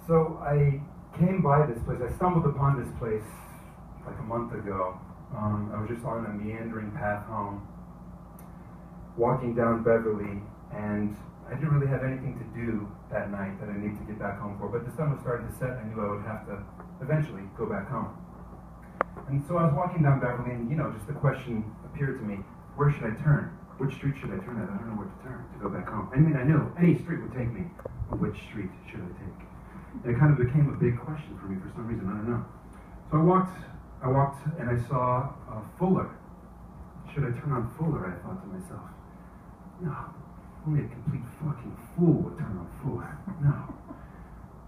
So I came by this place. I stumbled upon this place like a month ago. I was just on a meandering path home, walking down Beverly, and I didn't really have anything to do that night that I needed to get back home for. But the sun was starting to set, and I knew I would have to eventually go back home. And so I was walking down Beverly, and just the question appeared to me: where should I turn? Which street should I turn at? I don't know where to turn to go back home. I mean, I knew any street would take me, but which street should I take? And it kind of became a big question for me for some reason. I don't know. So I walked, and I saw Fuller. Should I turn on Fuller? I thought to myself. No, only a complete fucking fool would turn on Fuller. No.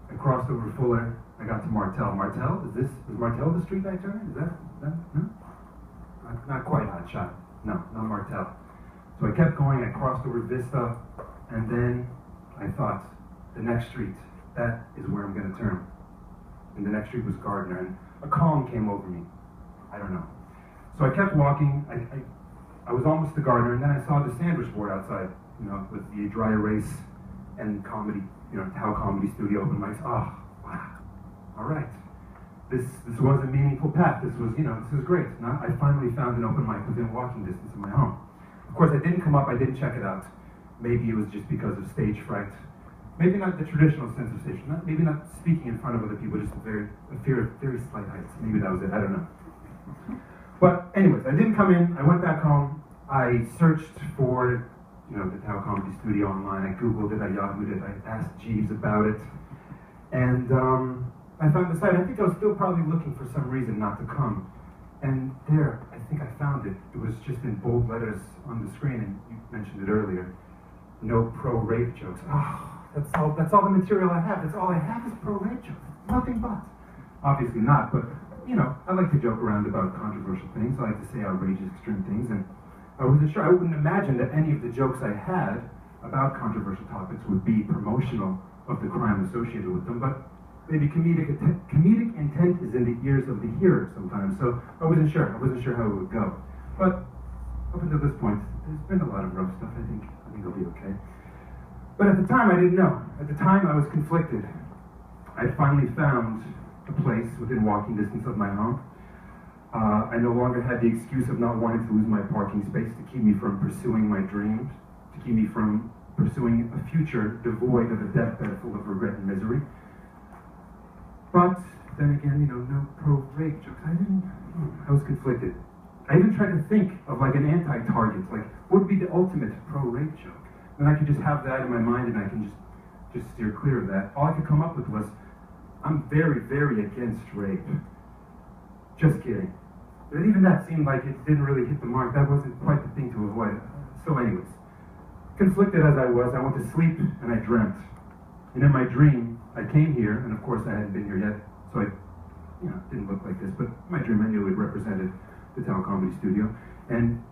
I crossed over Fuller. I got to Martel. Martel? Is Martel the street I turn? Is that no? Not quite hot shot. No, not Martel. So I kept going. I crossed over Vista, and then I thought, the next street. That is where I'm going to turn. And the next street was Gardner, and a calm came over me. I don't know. So I kept walking. I was almost to Gardner, and then I saw the sandwich board outside, with the dry erase and comedy, Tao Comedy Studio open mics. Oh, wow. All right. This was a meaningful path. This was great. Now, I finally found an open mic within walking distance of my home. Of course, I didn't come up. I didn't check it out. Maybe it was just because of stage fright. Maybe not the traditional sense of stage. Maybe not speaking in front of other people, just a fear of very slight heights. Maybe that was it. I don't know. But anyways, I didn't come in. I went back home. I searched for, the Tao Comedy Studio online. I Googled it. I Yahooed it. I asked Jeeves about it. And I found the site. I think I was still probably looking for some reason not to come. And there, I think I found it. It was just in bold letters on the screen, and you mentioned it earlier. No pro-rape jokes. Oh, that's all the material I have. That's all I have is pro-rape jokes. Nothing but. Obviously not, but, I like to joke around about controversial things. I like to say outrageous, extreme things, and I wasn't sure. I wouldn't imagine that any of the jokes I had about controversial topics would be promotional of the crime associated with them, but maybe comedic intent is in the ears of the hearer sometimes, so I wasn't sure. I wasn't sure how it would go. But up until this point, there's been a lot of rough stuff. I think it'll be okay. But at the time, I didn't know. At the time, I was conflicted. I finally found a place within walking distance of my home. I no longer had the excuse of not wanting to lose my parking space to keep me from pursuing my dreams, to keep me from pursuing a future devoid of a deathbed full of regret and misery. But then again, no pro-rape jokes. I was conflicted. I even tried to think of like an anti-target, like what would be the ultimate pro-rape joke? Then I could just have that in my mind and I can just steer clear of that. All I could come up with was, I'm very, very against rape. Just kidding. But even that seemed like it didn't really hit the mark. That wasn't quite the thing to avoid. So anyways, conflicted as I was, I went to sleep and I dreamt. And in my dream, I came here, and of course I hadn't been here yet, so I didn't look like this, but in my dream I knew it represented the Tao Comedy Studio. And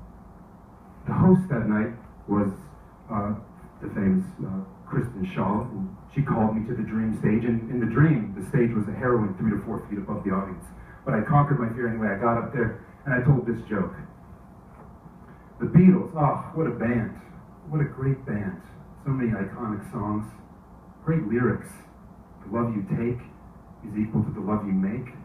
the host that night was the famous Kristen Shaw, and she called me to the dream stage, and in the dream, the stage was a harrowing 3 to 4 feet above the audience. But I conquered my fear anyway. I got up there, and I told this joke. The Beatles, what a band. What a great band. So many iconic songs. Great lyrics. The love you take is equal to the love you make.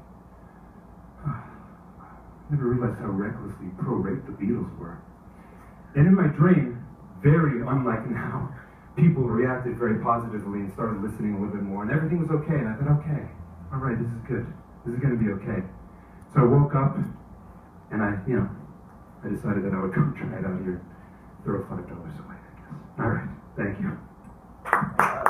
Never realized how recklessly pro-rape the Beatles were. And in my dream, very unlike now, people reacted very positively and started listening a little bit more, and everything was okay, and I thought, okay, all right, this is good. This is going to be okay. So I woke up, and I decided that I would come try it out here.